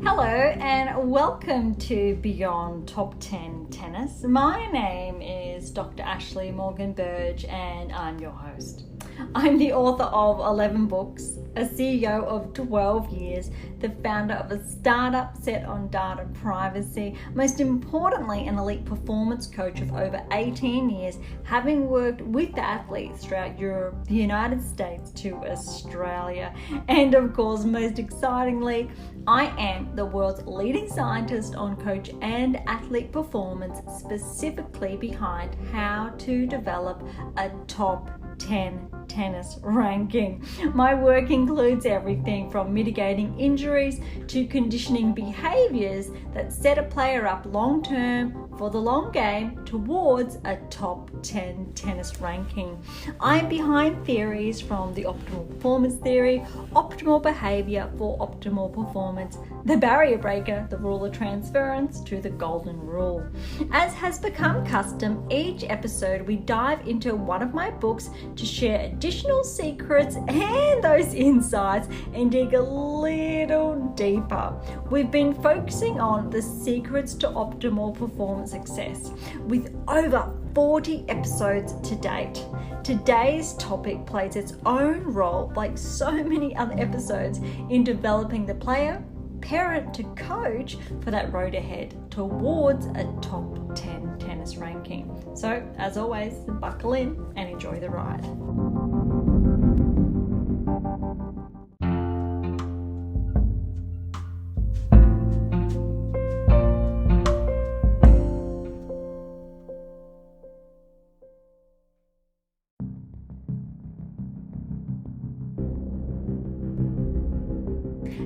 Hello and welcome to Beyond Top 10 Tennis. My name is Dr. Ashley Morgan Berge and I'm your host. I'm the author of 11 books, a CEO of 12 years, the founder of a startup set on data privacy, most importantly an elite performance coach of over 18 years, having worked with athletes throughout Europe, the United States to Australia, and of course most excitingly, I am the world's leading scientist on coach and athlete performance, specifically behind how to develop a top 10 tennis ranking. My work includes everything from mitigating injuries to conditioning behaviors that set a player up long term for the long game towards a top 10 tennis ranking. I'm behind theories from the optimal performance theory, optimal behavior for optimal performance, the barrier breaker, the rule of transference, to the golden rule. As has become custom, each episode we dive into one of my books to share additional secrets and those insights and dig a little deeper. We've been focusing on the secrets to optimal performance success with over 40 episodes to date. Today's topic plays its own role, like so many other episodes, in developing the player, parent to coach for that road ahead towards a top 10 tennis ranking. So, as always, buckle in and enjoy the ride.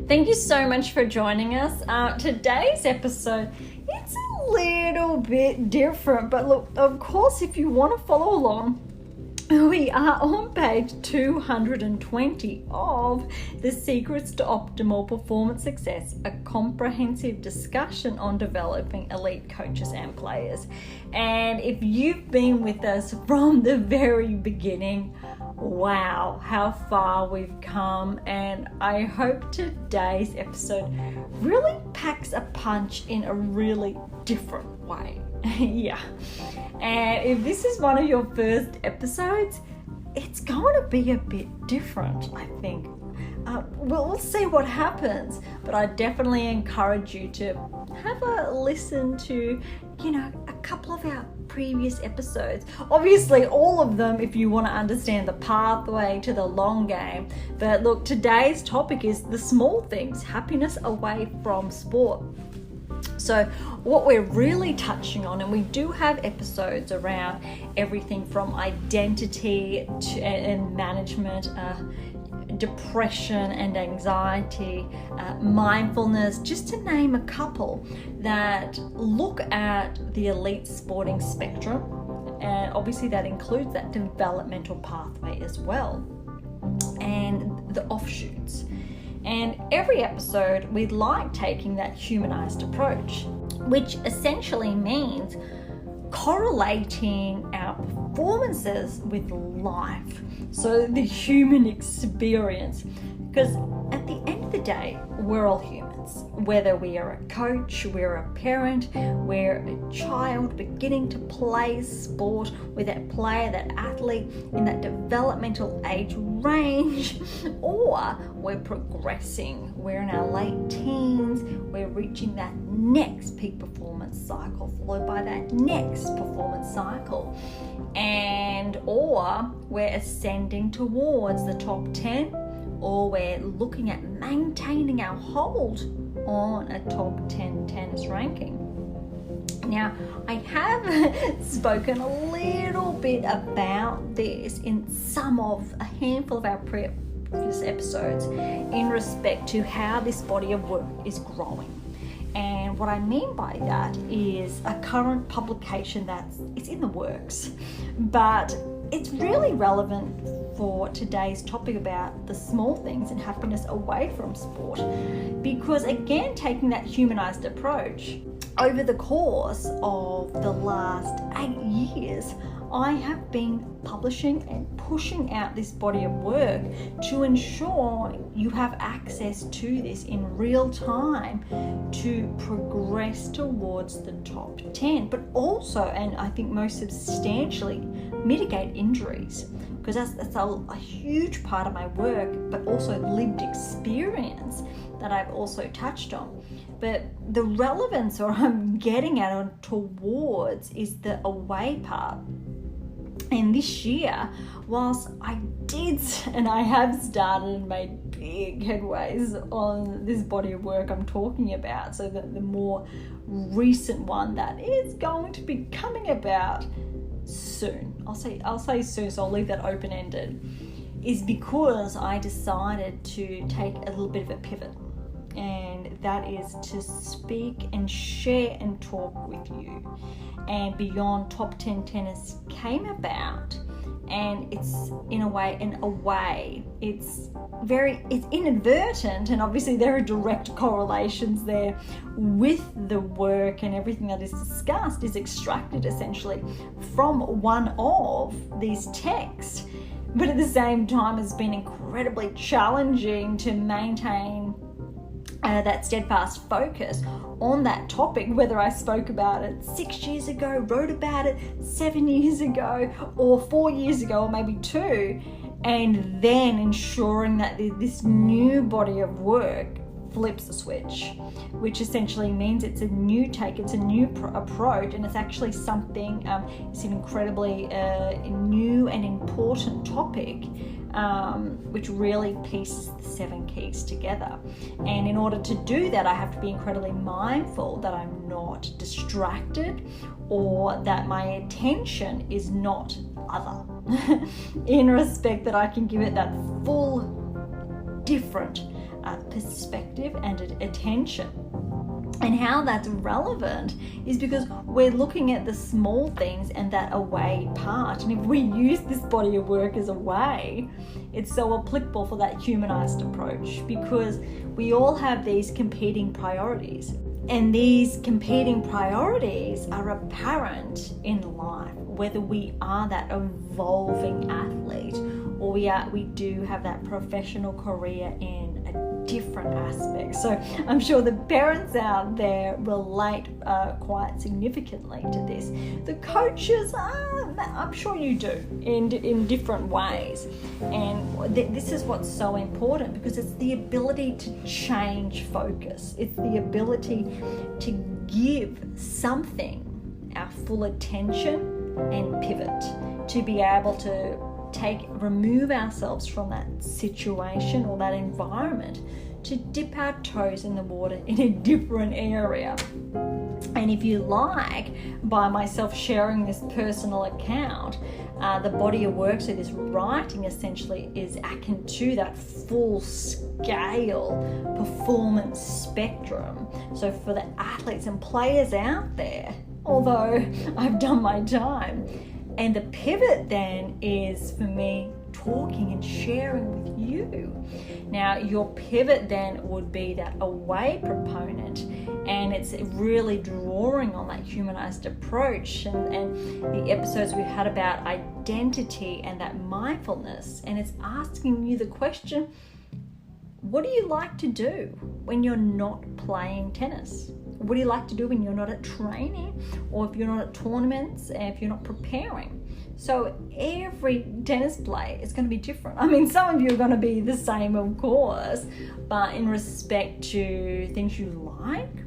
Thank you so much for joining us. Today's episode, it's a little bit different, but look, of course, if you want to follow along, we are on page 220 of The Secrets to Optimal Performance Success, a comprehensive discussion on developing elite coaches and players. And if you've been with us from the very beginning, wow, how far we've come. And I hope today's episode really packs a punch in a really different way. Yeah. And if this is one of your first episodes, it's going to be a bit different, I think. We'll see what happens, but I definitely encourage you to have a listen to, a couple of our previous episodes. Obviously, all of them if you want to understand the pathway to the long game. But look, today's topic is the small things, happiness away from sport. So what we're really touching on, and we do have episodes around everything from identity and management, depression and anxiety, mindfulness, just to name a couple that look at the elite sporting spectrum. And obviously that includes that developmental pathway as well, and the offshoots. And every episode, we like taking that humanized approach, which essentially means correlating our performances with life. So the human experience, because at the end of the day, we're all humans. Whether we are a coach, we're a parent, we're a child beginning to play sport, we're that player, that athlete in that developmental age range, or we're progressing, we're in our late teens, we're reaching that next peak performance cycle, followed by that next performance cycle, and or we're ascending towards the top 10, or we're looking at maintaining our hold on a top 10 tennis ranking. Now, I have spoken a little bit about this in a handful of our previous episodes in respect to how this body of work is growing. And what I mean by that is a current publication it's in the works, but it's really relevant for today's topic about the small things and happiness away from sport. Because again, taking that humanized approach, over the course of the last 8 years, I have been publishing and pushing out this body of work to ensure you have access to this in real time to progress towards the top 10, but also, and I think most substantially, mitigate injuries, because that's a huge part of my work, but also lived experience that I've also touched on. But the relevance, or I'm getting at or towards, is the away part. And this year, whilst I did, and I have started and made big headways on this body of work I'm talking about, so that the more recent one that is going to be coming about soon, I'll say soon, so I'll leave that open-ended, is because I decided to take a little bit of a pivot. And that is to speak and share and talk with you. And Beyond Top 10 Tennis came about, and it's in a way, it's inadvertent, and obviously there are direct correlations there with the work, and everything that is discussed is extracted essentially from one of these texts. But at the same time, it's been incredibly challenging to maintain that steadfast focus on that topic, whether I spoke about it 6 years ago, wrote about it 7 years ago, or 4 years ago, or maybe 2, and then ensuring that this new body of work flips the switch, which essentially means it's a new take, it's a new approach, and it's actually something, it's an incredibly new and important topic, which really pieces the 7 keys together. And in order to do that, I have to be incredibly mindful that I'm not distracted, or that my attention is not other, in respect that I can give it that full different perspective and attention. And how that's relevant is because we're looking at the small things and that away part. And if we use this body of work as a way, it's so applicable for that humanized approach, because we all have these competing priorities. And these competing priorities are apparent in life, whether we are that evolving athlete or we do have that professional career in a different aspect. So I'm sure the parents out there relate quite significantly to this. The coaches, I'm sure you do in different ways. And this is what's so important, because it's the ability to change focus. It's the ability to give something our full attention and pivot, to be able to remove ourselves from that situation or that environment, to dip our toes in the water in a different area. And if you like, by myself sharing this personal account, the body of work, so this writing essentially is akin to that full scale performance spectrum. So for the athletes and players out there, although I've done my time, and the pivot then is for me talking and sharing with you. Now, your pivot then would be that away proponent, and it's really drawing on that humanized approach and the episodes we've had about identity and that mindfulness. And it's asking you the question, what do you like to do when you're not playing tennis? What do you like to do when you're not at training, or if you're not at tournaments, and if you're not preparing? So every tennis play is going to be different. I mean, some of you are going to be the same, of course, but in respect to things you like,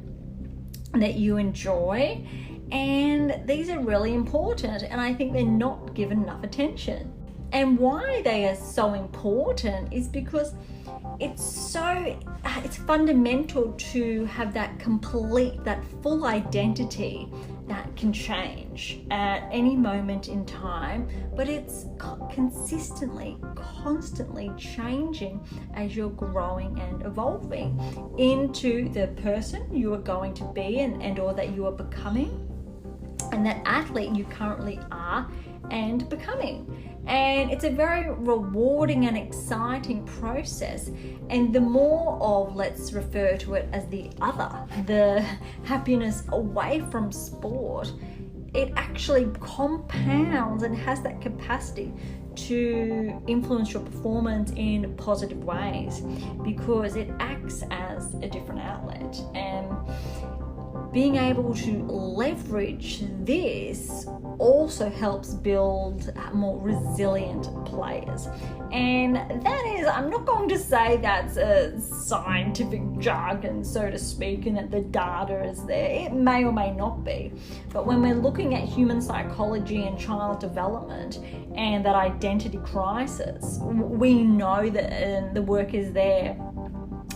that you enjoy, and these are really important, and I think they're not given enough attention. And why they are so important is because it's fundamental to have that full identity that can change at any moment in time, but it's constantly changing as you're growing and evolving into the person you are going to be and or that you are becoming, and that athlete you currently are and becoming. And it's a very rewarding and exciting process. And the more of, let's refer to it as the other, the happiness away from sport, it actually compounds and has that capacity to influence your performance in positive ways, because it acts as a different outlet. And being able to leverage this also helps build more resilient players. And that is, I'm not going to say that's a scientific jargon, so to speak, and that the data is there. It may or may not be. But when we're looking at human psychology and child development and that identity crisis, we know that the work is there.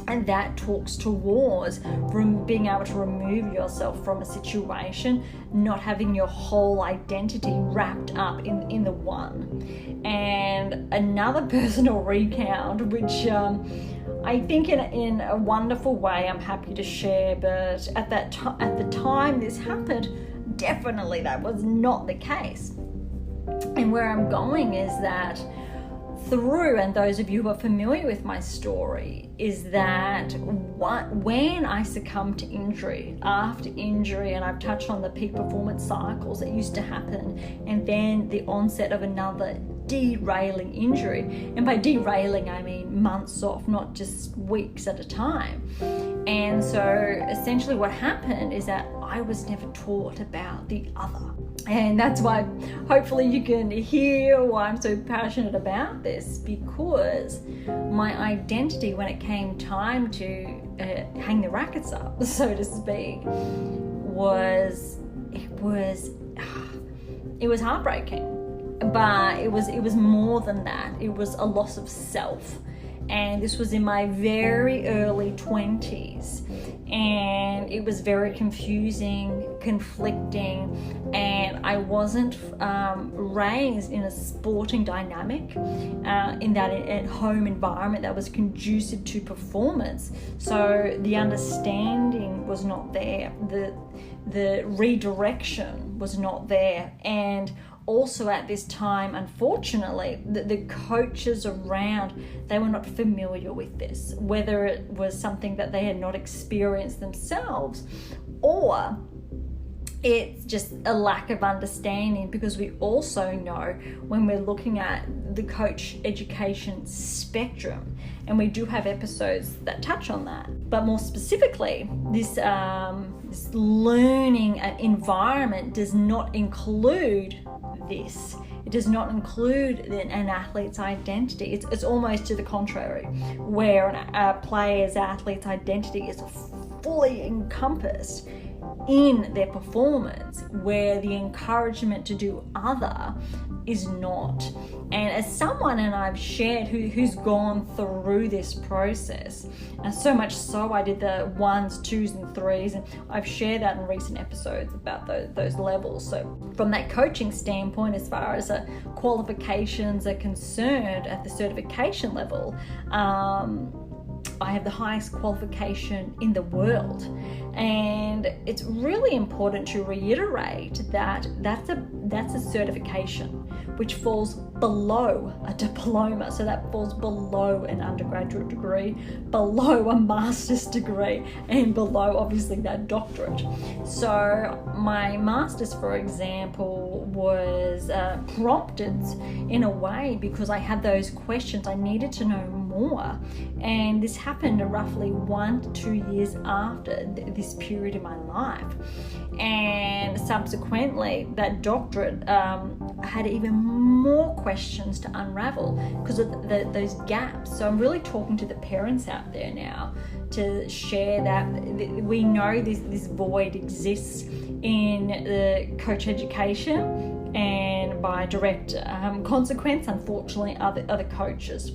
And that talks towards being able to remove yourself from a situation, not having your whole identity wrapped up in the one. And another personal recount, which I think in a wonderful way I'm happy to share, but at the time this happened, definitely that was not the case. And where I'm going is that and those of you who are familiar with my story, is that when I succumbed to injury, after injury, and I've touched on the peak performance cycles that used to happen, and then the onset of another derailing injury, and by derailing I mean months off, not just weeks at a time. And so essentially what happened is that I was never taught about the other. And that's why hopefully you can hear why I'm so passionate about this, because my identity when it came time to hang the rackets up, so to speak, was heartbreaking. But it was more than that. It was a loss of self. And this was in my very early 20s. And it was very confusing, conflicting, and I wasn't raised in a sporting dynamic, in that home environment that was conducive to performance. So the understanding was not there, the redirection was not there, and also at this time, unfortunately, the coaches around, they were not familiar with this, whether it was something that they had not experienced themselves, or it's just a lack of understanding, because we also know when we're looking at the coach education spectrum, and we do have episodes that touch on that, but more specifically, this learning environment does not include this. It does not include an athlete's identity. It's almost to the contrary, where a player's athlete's identity is fully encompassed in their performance, where the encouragement to do other is not. And as someone, and I've shared who's gone through this process, and so much so I did the 1s, 2s and 3s, and I've shared that in recent episodes about those levels. So from that coaching standpoint, as far as qualifications are concerned at the certification level, I have the highest qualification in the world. And it's really important to reiterate that that's a certification, which falls below a diploma. So that falls below an undergraduate degree, below a master's degree, and below obviously that doctorate. So my master's, for example, was prompted in a way because I had those questions. I needed to know more. And this happened roughly 1 to 2 years after this period in my life. And subsequently, that doctorate had even more questions to unravel because of those gaps. So I'm really talking to the parents out there now to share that we know this void exists in the coach education, and by direct consequence, unfortunately, other coaches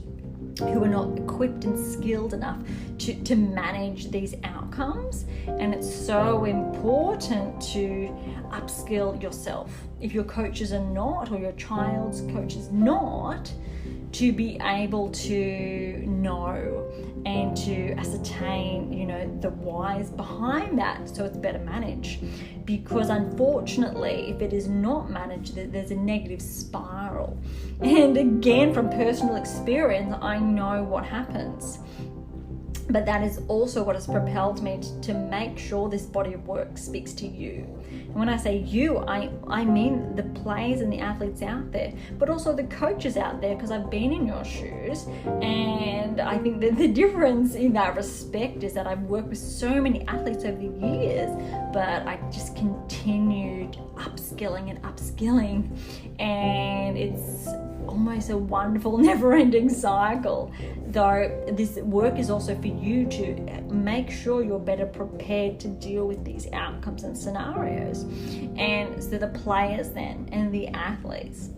who are not equipped and skilled enough to manage these outcomes. And it's so important to upskill yourself. If your coaches are not, or your child's coach is not, to be able to know and to ascertain, the whys behind that, so it's better managed. Because unfortunately, if it is not managed, there's a negative spiral. And again, from personal experience, I know what happens. But that is also what has propelled me to make sure this body of work speaks to you. And when I say you, I mean the players and the athletes out there, but also the coaches out there, because I've been in your shoes. And I think that the difference in that respect is that I've worked with so many athletes over the years, but I just continued upskilling. And it's almost a wonderful never-ending cycle, though this work is also for you to make sure you're better prepared to deal with these outcomes and scenarios. And so the players then and the athletes,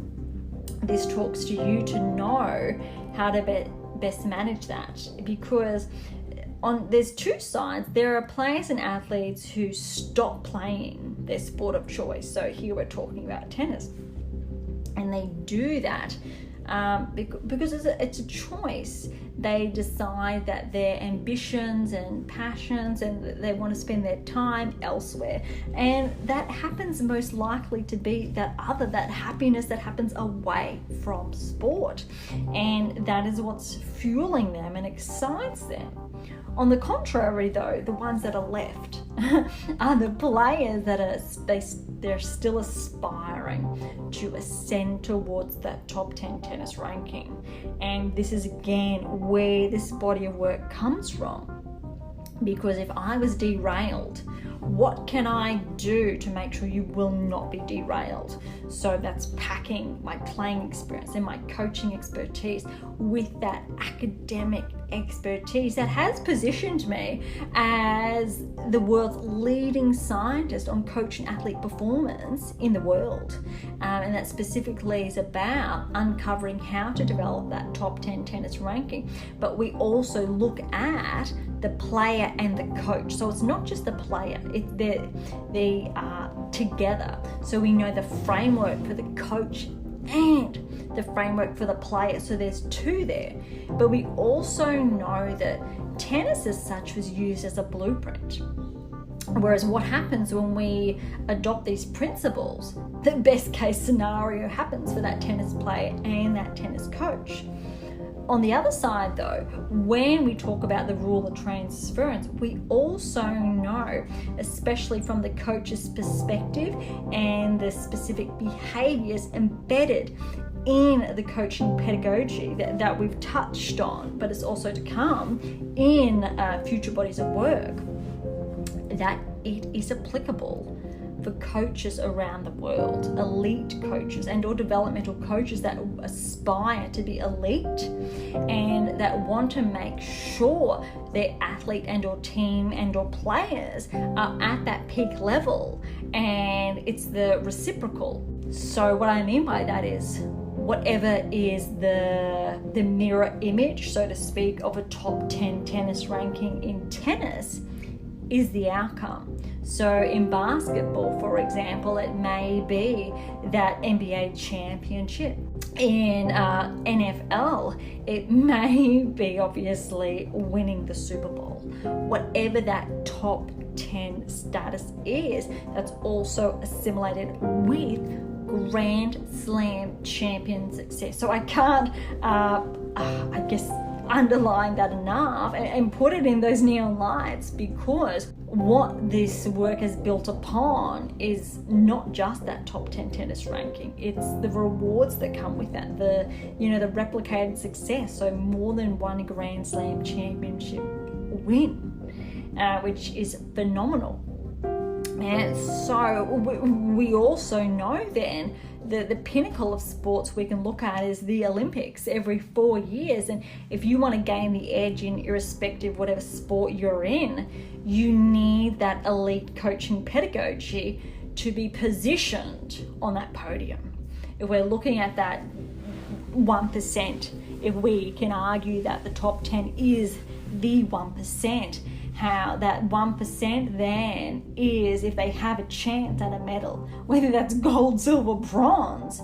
this talks to you to know how to best manage that, because there's two sides. There are players and athletes who stop playing their sport of choice. So here we're talking about tennis. And they do that because it's a choice. They decide that their ambitions and passions, and they want to spend their time elsewhere. And that happens most likely to be that happiness that happens away from sport. And that is what's fueling them and excites them. On the contrary, though, the ones that are left are the players that they're still aspiring to ascend towards that top 10 tennis ranking. And this is again where this body of work comes from. Because if I was derailed, what can I do to make sure you will not be derailed? So that's packing my playing experience and my coaching expertise with that academic expertise that has positioned me as the world's leading scientist on coach and athlete performance in the world. And that specifically is about uncovering how to develop that top 10 tennis ranking. But we also look at the player and the coach. So it's not just the player, they are together. So we know the framework for the coach and the framework for the player. So there's two there. But we also know that tennis as such was used as a blueprint. Whereas what happens when we adopt these principles, the best case scenario happens for that tennis player and that tennis coach. On the other side though, when we talk about the rule of transference, we also know, especially from the coach's perspective and the specific behaviors embedded in the coaching pedagogy that we've touched on, but it's also to come in future bodies of work, that it is applicable for coaches around the world, elite coaches and or developmental coaches that aspire to be elite and that want to make sure their athlete and or team and or players are at that peak level, and it's the reciprocal. So what I mean by that is whatever is the mirror image, so to speak, of a top 10 tennis ranking in tennis is the outcome. So in basketball, for example, it may be that NBA championship. In NFL, it may be obviously winning the Super Bowl. Whatever that top 10 status is, that's also assimilated with Grand Slam champion success. So I can't, underline that enough and put it in those neon lights, because what this work is built upon is not just that top 10 tennis ranking, it's the rewards that come with that, the replicated success. So more than one Grand Slam championship win, which is phenomenal. And so we also know then the pinnacle of sports we can look at is the Olympics every 4 years. And if you want to gain the edge in irrespective of whatever sport you're in, you need that elite coaching pedagogy to be positioned on that podium. If we're looking at that 1%, if we can argue that the top 10 is the 1%, how that 1% then is, if they have a chance at a medal, whether that's gold, silver, bronze,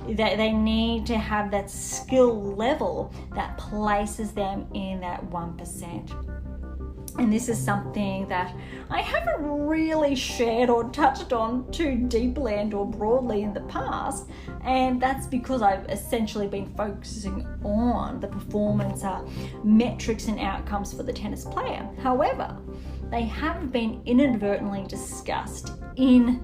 they need to have that skill level that places them in that 1%. And this is something that I haven't really shared or touched on too deeply and or broadly in the past, and that's because I've essentially been focusing on the performance metrics and outcomes for the tennis player. However, they have been inadvertently discussed in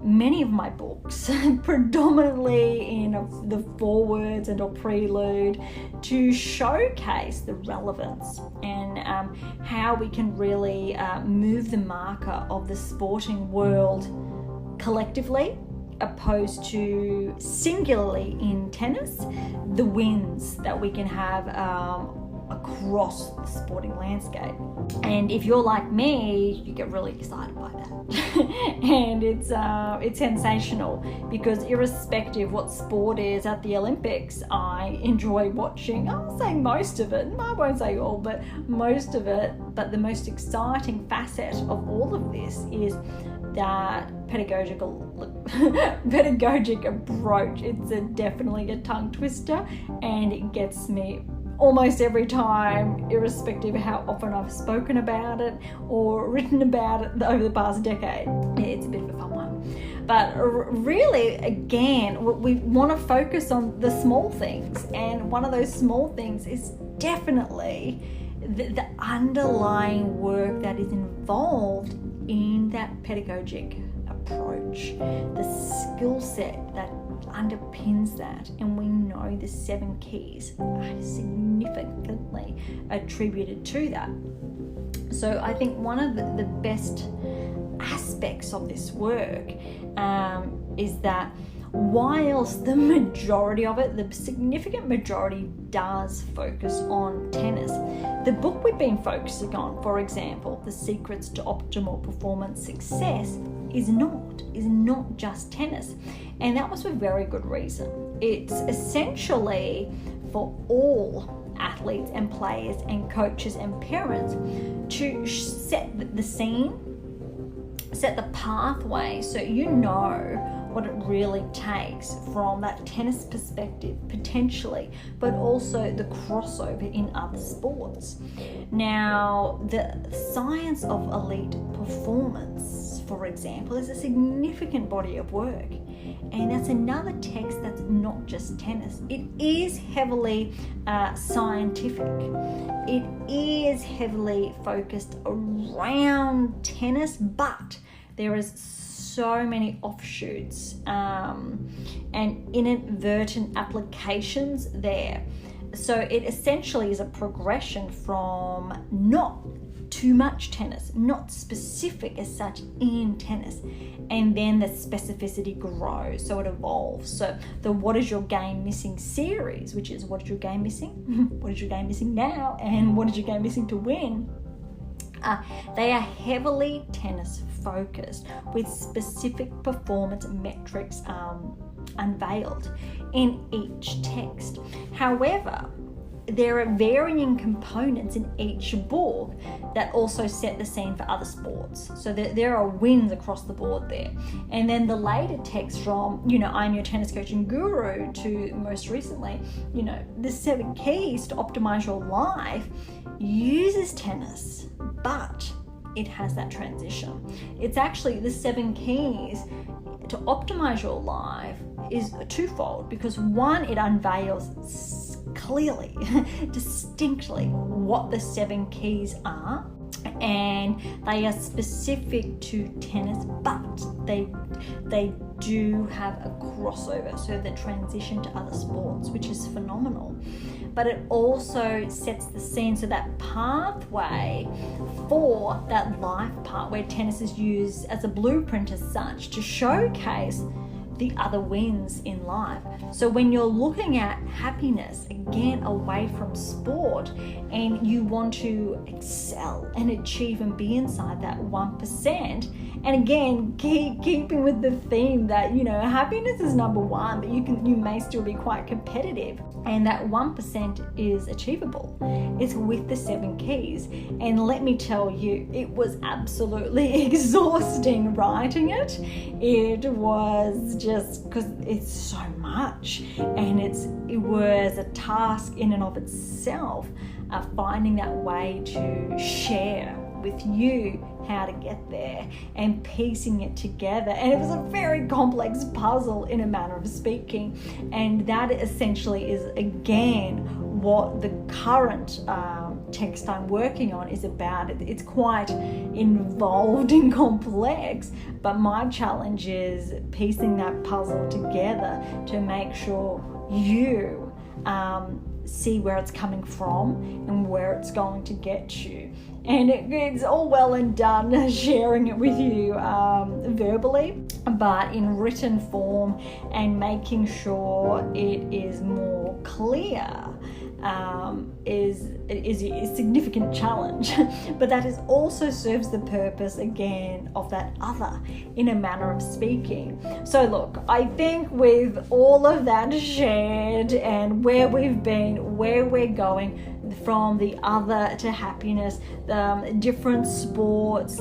many of my books, predominantly in the forewords and or prelude, to showcase the relevance and how we can really move the marker of the sporting world collectively, opposed to singularly in tennis, the wins that we can have across the sporting landscape. And if you're like me, you get really excited by that. And it's sensational, because irrespective what sport is at the Olympics, I enjoy watching, I'll say most of it, I won't say all, but most of it. But the most exciting facet of all of this is that pedagogic approach. It's definitely a tongue twister, and it gets me almost every time, irrespective of how often I've spoken about it or written about it over the past decade. It's a bit of a fun one. But really, again, we want to focus on the small things, and one of those small things is definitely the underlying work that is involved in that pedagogic approach, the skill set that underpins that. And we know the 7 keys are significantly attributed to that. So I think one of the best aspects of this work is that whilst the majority of it, the significant majority, does focus on tennis, the book we've been focusing on, for example, The Secrets to Optimal Performance Success, is not just tennis. And that was for very good reason. It's essentially for all athletes and players and coaches and parents to set the scene, set the pathway, so you know what it really takes from that tennis perspective, potentially, but also the crossover in other sports. Now, the science of elite performance, for example, is a significant body of work. And that's another text that's not just tennis. It is heavily scientific. It is heavily focused around tennis, but there is so many offshoots and inadvertent applications there. So it essentially is a progression from not too much tennis, not specific as such in tennis, and then the specificity grows, so it evolves. So the What Is Your Game Missing series, which is what is your game missing, what is your game missing now, and what is your game missing to win, they are heavily tennis focused, with specific performance metrics unveiled in each text. However, there are varying components in each book that also set the scene for other sports. So there are wins across the board there. And then the later text from, I'm Your Tennis Coach and Guru, to most recently, the 7 keys to optimize your life, uses tennis, but it has that transition. It's actually the 7 keys to optimize your life is twofold, because one, it unveils clearly, distinctly what the 7 keys are, and they are specific to tennis, but they do have a crossover, so the transition to other sports, which is phenomenal. But it also sets the scene, so that pathway for that life part, where tennis is used as a blueprint as such to showcase the other wins in life. So when you're looking at happiness, again, away from sport, and you want to excel and achieve and be inside that 1%, and again, keeping with the theme that, happiness is number one, but you may still be quite competitive, and that 1% is achievable. It's with the 7 keys. And let me tell you, it was absolutely exhausting writing it. It was just because it's so much, and it was a task in and of itself. finding that way to share with you how to get there and piecing it together. And it was a very complex puzzle in a manner of speaking, and that essentially is again what the current text I'm working on is about. It's quite involved and complex, but my challenge is piecing that puzzle together to make sure you see where it's coming from and where it's going to get you. And it's all well and done sharing it with you verbally, but in written form and making sure it is more clear is a significant challenge. But that is also serves the purpose again of that other in a manner of speaking. So look, I think with all of that shared and where we've been, where we're going, from the other to happiness, different sports,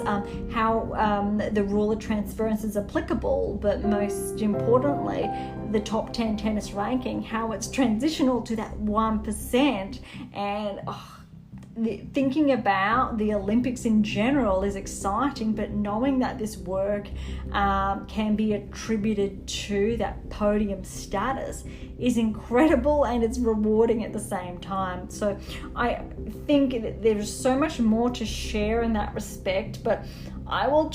how the rule of transference is applicable, but most importantly, the top 10 tennis ranking, how it's transitional to that 1%, and thinking about the Olympics in general is exciting, but knowing that this work can be attributed to that podium status is incredible, and it's rewarding at the same time. So I think that there's so much more to share in that respect, but I will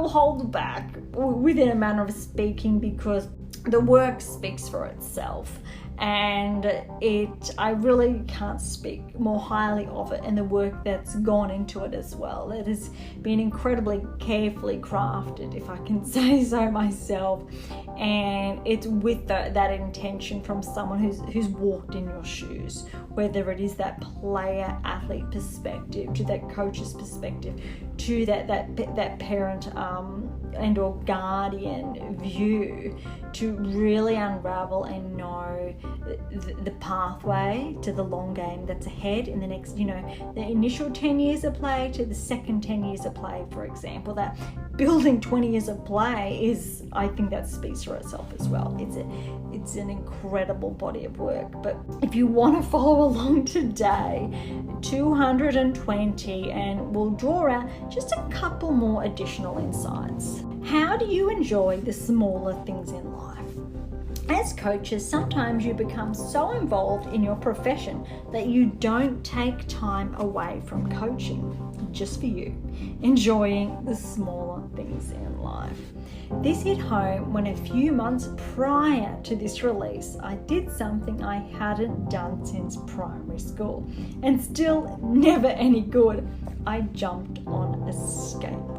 hold back within a manner of speaking, because the work speaks for itself, and I really can't speak more highly of it and the work that's gone into it as well. It has been incredibly carefully crafted, if I can say so myself, and it's with that intention from someone who's walked in your shoes, whether it is that player athlete perspective to that coach's perspective to that parent and or guardian view, to really unravel and know the pathway to the long game that's ahead in the next, the initial 10 years of play to the second 10 years of play, for example. That building 20 years of play is, I think that speaks for itself as well. It's an incredible body of work. But if you want to follow along today, 220, and we'll draw out just a couple more additional insights. How do you enjoy the smaller things in life? As coaches, sometimes you become so involved in your profession that you don't take time away from coaching just for you, enjoying the smaller things in life. This hit home when a few months prior to this release, I did something I hadn't done since primary school, and still never any good. I jumped on a skateboard.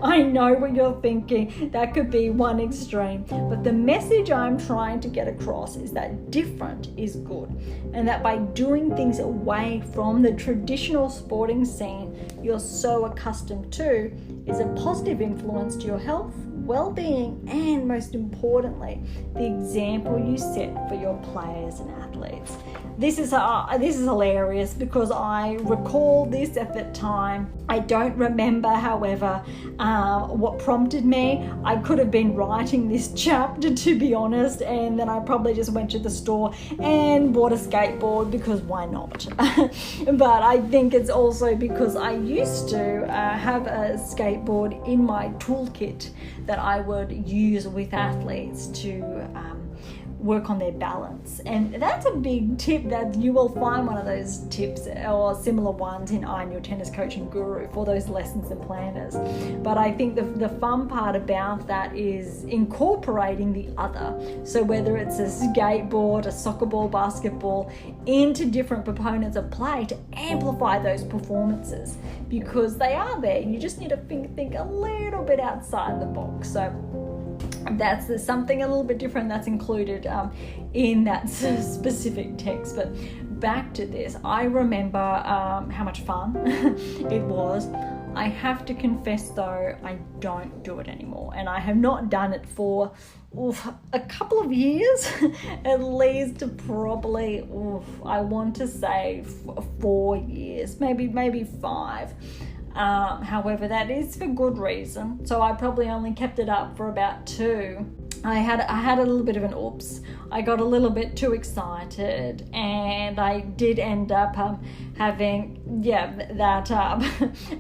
I know what you're thinking, that could be one extreme, but the message I'm trying to get across is that different is good, and that by doing things away from the traditional sporting scene you're so accustomed to is a positive influence to your health, well-being, and most importantly, the example you set for your players and athletes. This is hilarious because I recall this at the time. I don't remember, however, what prompted me. I could have been writing this chapter, to be honest, and then I probably just went to the store and bought a skateboard because why not? But I think it's also because I used to have a skateboard in my toolkit that I would use with athletes to work on their balance. And that's a big tip that you will find one of those tips or similar ones in I'm Your Tennis Coaching Guru for those lessons and planners. But I think the fun part about that is incorporating the other. So whether it's a skateboard, a soccer ball, basketball, into different components of play to amplify those performances, because they are there. You just need to think a little bit outside the box. So that's something a little bit different that's included in that specific text. But back to this, I remember how much fun it was. I have to confess though, I don't do it anymore, and I have not done it for a couple of years, at least probably, I want to say 4 years, maybe 5. However, that is for good reason. So I probably only kept it up for about 2. I had a little bit of an oops. I got a little bit too excited, and I did end up having that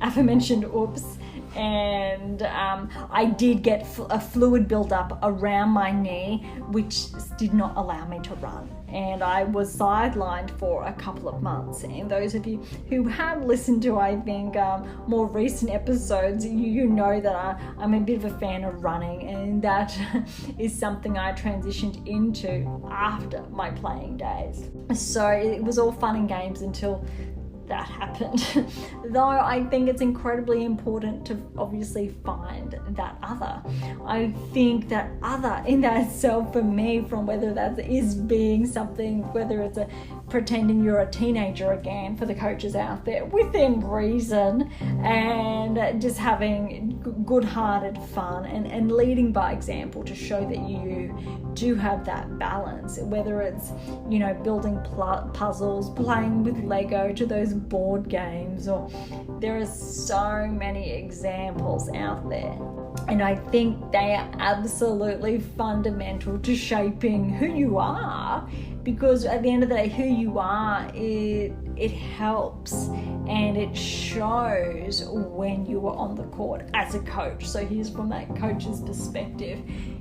aforementioned oops, and I did get a fluid buildup around my knee, which did not allow me to run, and I was sidelined for a couple of months. And those of you who have listened to, I think, more recent episodes, you know that I'm a bit of a fan of running, and that is something I transitioned into after my playing days. So it was all fun and games until that happened. Though I think it's incredibly important to obviously find that other. I think that other in that itself, for me, from whether that is being something, whether it's pretending you're a teenager again, for the coaches out there, within reason, and just having good-hearted fun and leading by example to show that you do have that balance, whether it's, you know, building puzzles, playing with Lego, to those board games, or there are so many examples out there. And I think they are absolutely fundamental to shaping who you are, because at the end of the day, who you are, it helps and it shows when you are on the court as a coach. So here's from that coach's perspective.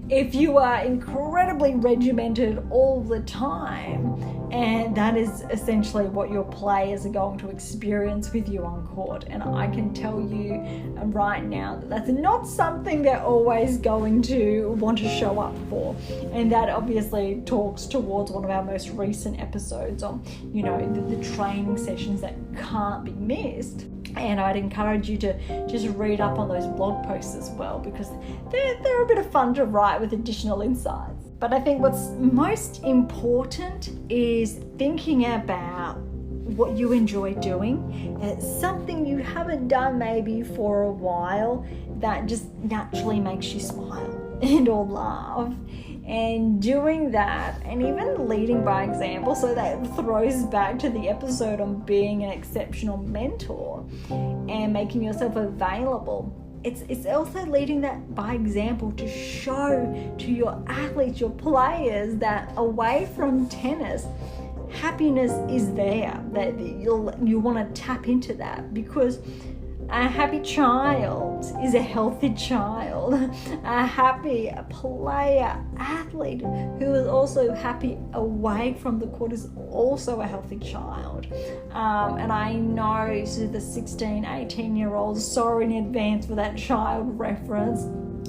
If you are incredibly regimented all the time, and that is essentially what your players are going to experience with you on court, and I can tell you right now that that's not something they're always going to want to show up for. And that obviously talks towards one of our most recent episodes on, you know, the training sessions that can't be missed. And I'd encourage you to just read up on those blog posts as well, because they're a bit of fun to write with additional insights. But I think what's most important is thinking about what you enjoy doing. It's something you haven't done maybe for a while that just naturally makes you smile and or laugh. And doing that, and even leading by example, so that throws back to the episode on being an exceptional mentor and making yourself available. It's also leading that by example to show to your athletes, your players, that away from tennis, happiness is there, that you want to tap into that, because a happy child is a healthy child. A happy player, athlete who is also happy away from the court is also a healthy child. And I know so the 16, 18-year-olds, sorry in advance for that child reference.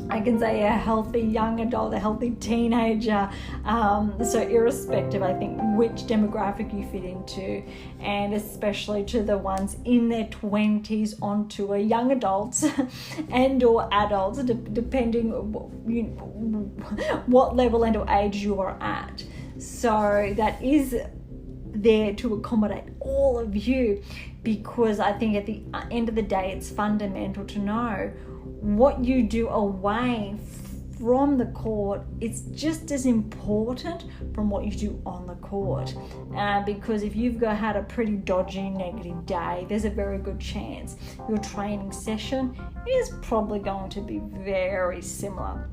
I can say a healthy young adult, a healthy teenager. So irrespective, I think, which demographic you fit into, and especially to the ones in their 20s on to a young adults and or adults, depending what level and or age you are at. So that is there to accommodate all of you, because I think at the end of the day, it's fundamental to know what you do away from the court. It's just as important from what you do on the court, because if you've had a pretty dodgy negative day, there's a very good chance your training session is probably going to be very similar.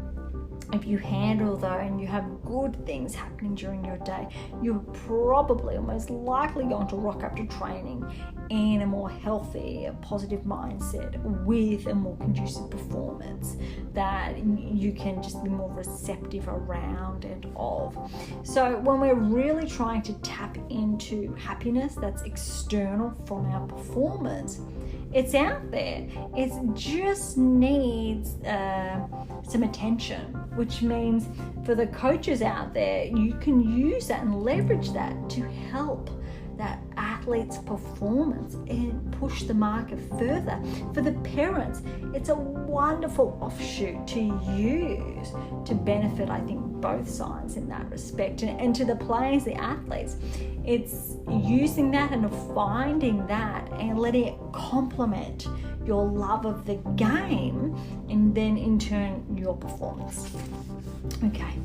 If you handle though and you have good things happening during your day, you're probably or most likely going to rock up to training in a more healthy, positive mindset with a more conducive performance that you can just be more receptive around and of. So when we're really trying to tap into happiness that's external from our performance, it's out there. It just needs some attention, which means for the coaches out there, you can use that and leverage that to help that athlete's performance and push the market further. For the parents, it's a wonderful offshoot to use to benefit, I think, both sides in that respect. And to the players, the athletes, it's using that and finding that and letting it complement your love of the game, and then in turn your performance. Okay,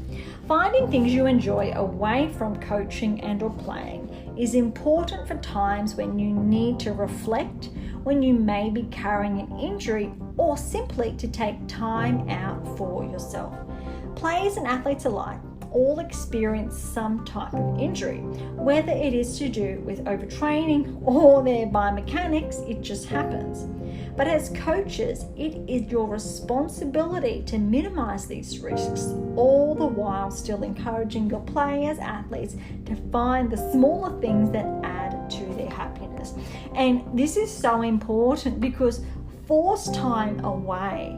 finding things you enjoy away from coaching and or playing is important for times when you need to reflect, when you may be carrying an injury, or simply to take time out for yourself. players and athletes alike all experience some type of injury, whether it is to do with overtraining or their biomechanics. It just happens. But as coaches, it is your responsibility to minimize these risks, all the while still encouraging your players, athletes to find the smaller things that add to their happiness. And this is so important because forced time away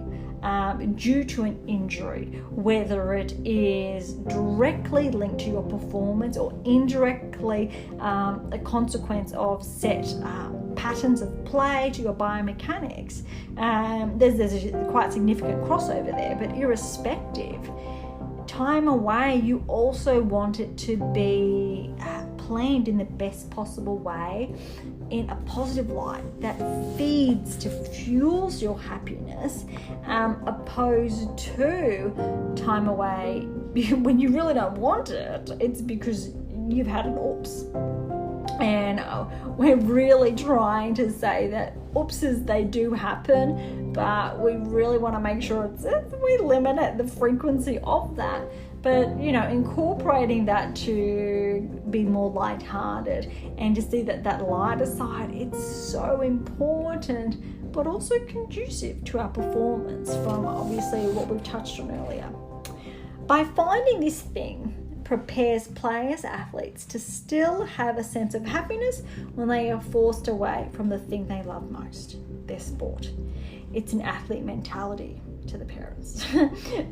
due to an injury, whether it is directly linked to your performance or indirectly a consequence of set patterns of play to your biomechanics, there's a quite significant crossover there. But irrespective, time away, you also want it to be planned in the best possible way, in a positive light that fuels your happiness, opposed to time away when you really don't want it. It's because you've had an oops. And we're really trying to say that oopses, they do happen, but we really want to make sure we limit the frequency of that. But, incorporating that to be more lighthearted and to see that lighter side, it's so important, but also conducive to our performance from obviously what we've touched on earlier. By finding this thing, prepares players, athletes to still have a sense of happiness when they are forced away from the thing they love most, their sport. It's an athlete mentality to the parents.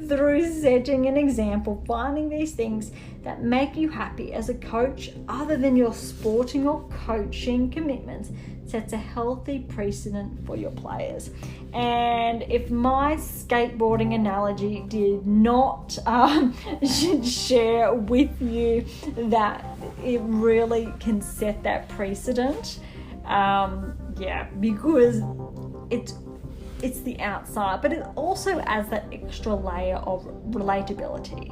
Through setting an example, finding these things that make you happy as a coach, other than your sporting or coaching commitments, sets a healthy precedent for your players. And if my skateboarding analogy did not share with you that it really can set that precedent, because it's the outside, but it also adds that extra layer of relatability,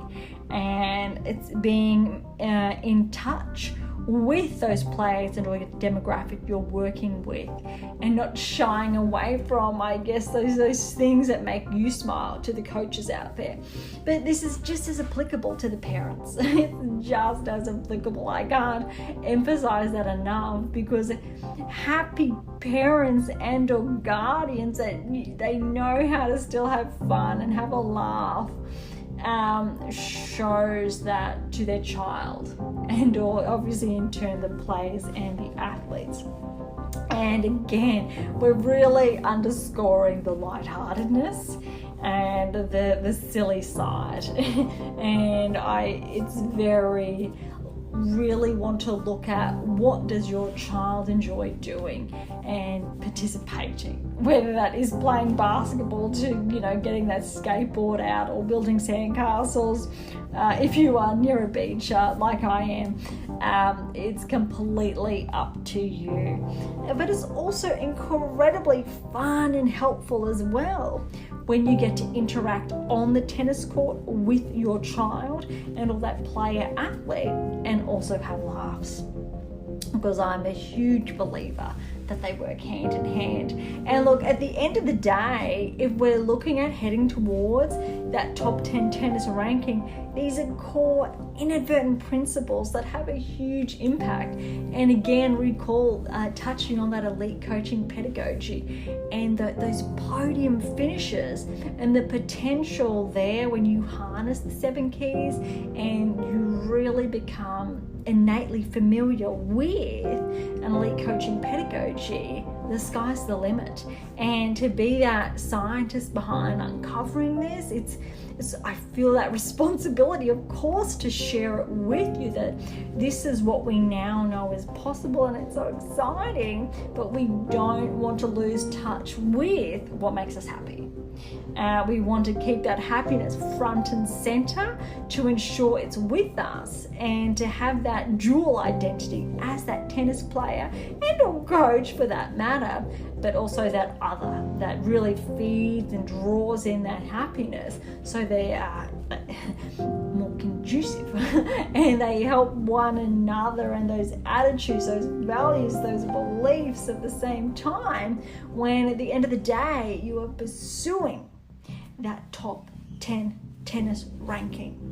and it's being in touch with those players and or your demographic you're working with, and not shying away from, I guess, those things that make you smile to the coaches out there. But this is just as applicable to the parents. It's just as applicable. I can't emphasize that enough, because happy parents and or guardians that they know how to still have fun and have a laugh shows that to their child, and or obviously in turn the players and the athletes. And again, we're really underscoring the lightheartedness and the silly side. And it's very really want to look at what does your child enjoy doing and participating, whether that is playing basketball to getting that skateboard out, or building sandcastles if you are near a beach like I am. It's completely up to you, but it's also incredibly fun and helpful as well when you get to interact on the tennis court with your child and all that player athlete, and also have laughs, because I'm a huge believer that they work hand in hand. And look, at the end of the day, if we're looking at heading towards that top 10 tennis ranking, these are core inadvertent principles that have a huge impact. And again, recall touching on that elite coaching pedagogy and those podium finishes, and the potential there when you harness the 7 keys and you really become innately familiar with an elite coaching pedagogy, the sky's the limit. And to be that scientist behind uncovering this, I feel that responsibility, of course, to share it with you, that this is what we now know is possible, and it's so exciting, but we don't want to lose touch with what makes us happy. We want to keep that happiness front and center to ensure it's with us, and to have that dual identity as that tennis player and or coach for that matter, but also that other that really feeds and draws in that happiness, so they are more conducive and they help one another, and those attitudes, those values, those beliefs at the same time, when at the end of the day you are pursuing that top 10 tennis ranking.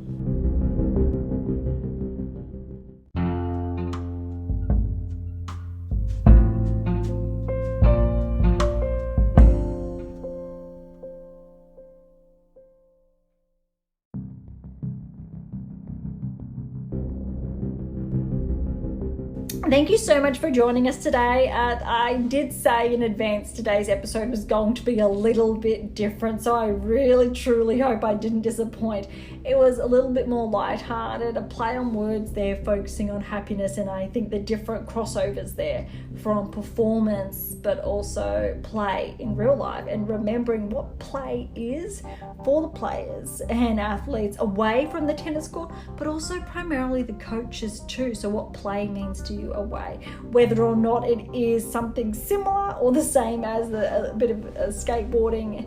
Thank you so much for joining us today. I did say in advance today's episode was going to be a little bit different, so I really truly hope I didn't disappoint. It was a little bit more lighthearted, a play on words there, focusing on happiness, and I think the different crossovers there from performance but also play in real life, and remembering what play is for the players and athletes away from the tennis court, but also primarily the coaches too. So what play means to you away, whether or not it is something similar or the same as a bit of skateboarding.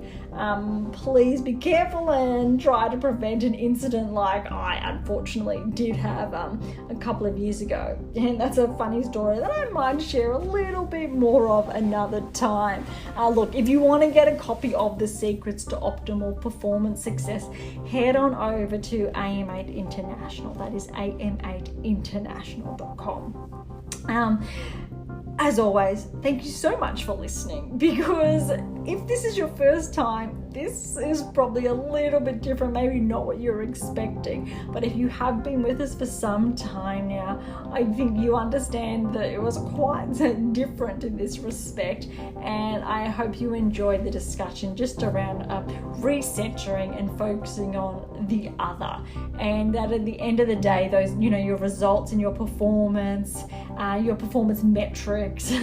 Please be careful and try to prevent an incident like I unfortunately did have a couple of years ago, and that's a funny story that I might share a little bit more of another time. Look, if you want to get a copy of The Secrets to Optimal Performance Success, head on over to AM8 International. That is am8international.com. As always, thank you so much for listening, because if this is your first time, this is probably a little bit different, maybe not what you're expecting. But if you have been with us for some time now, I think you understand that it was quite different in this respect, and I hope you enjoyed the discussion just around recentering and focusing on the other, and that at the end of the day, those, your results and your performance metrics,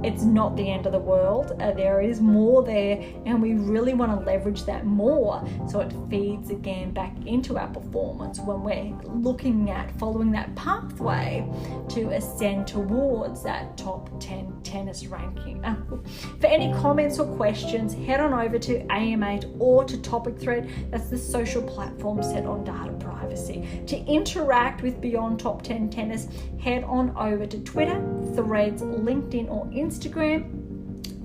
it's not the end of the world. There is more there, and we really want to leverage that more so it feeds again back into our performance when we're looking at following that pathway to ascend towards that top 10 tennis ranking. For any comments or questions, head on over to AM8 or to Topic Thread. That's the social platform set on data privacy. To interact with Beyond Top 10 Tennis, head on over to Twitter, Threads, LinkedIn or Instagram.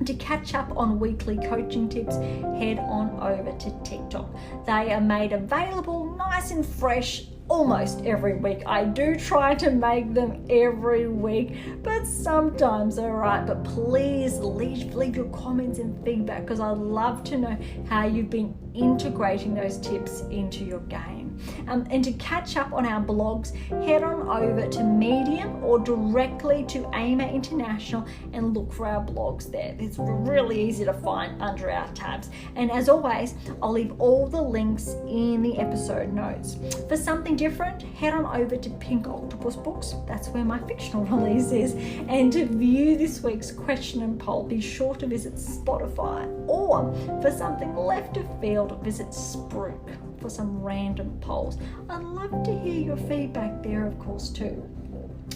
To catch up on weekly coaching tips, head on over to TikTok. They are made available nice and fresh almost every week. I do try to make them every week, but sometimes they're right. But please leave your comments and feedback, because I'd love to know how you've been integrating those tips into your game. And to catch up on our blogs, head on over to Medium or directly to AM8 International and look for our blogs there. It's really easy to find under our tabs. And as always, I'll leave all the links in the episode notes. For something different, head on over to Pink Octopus Books. That's where my fictional release is. And to view this week's question and poll, be sure to visit Spotify. Or for something left of field, visit Spruik for some random polls. I'd love to hear your feedback there, of course, too.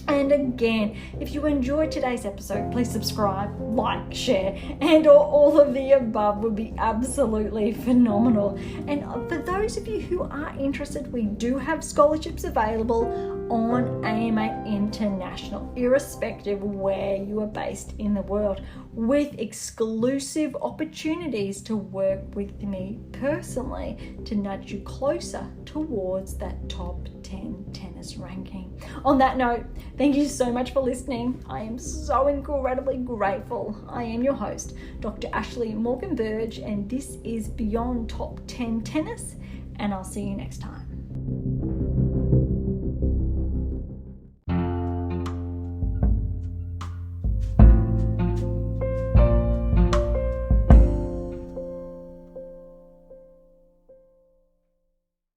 And again, if you enjoyed today's episode, please subscribe, like, share, and all of the above would be absolutely phenomenal. And for those of you who are interested, we do have scholarships available on AM8 International, irrespective of where you are based in the world, with exclusive opportunities to work with me personally to nudge you closer towards that top 10 tennis ranking. On that note, thank you so much for listening. I am so incredibly grateful. I am your host, Dr. Ashley Morgan Berge, and this is Beyond Top 10 Tennis, and I'll see you next time.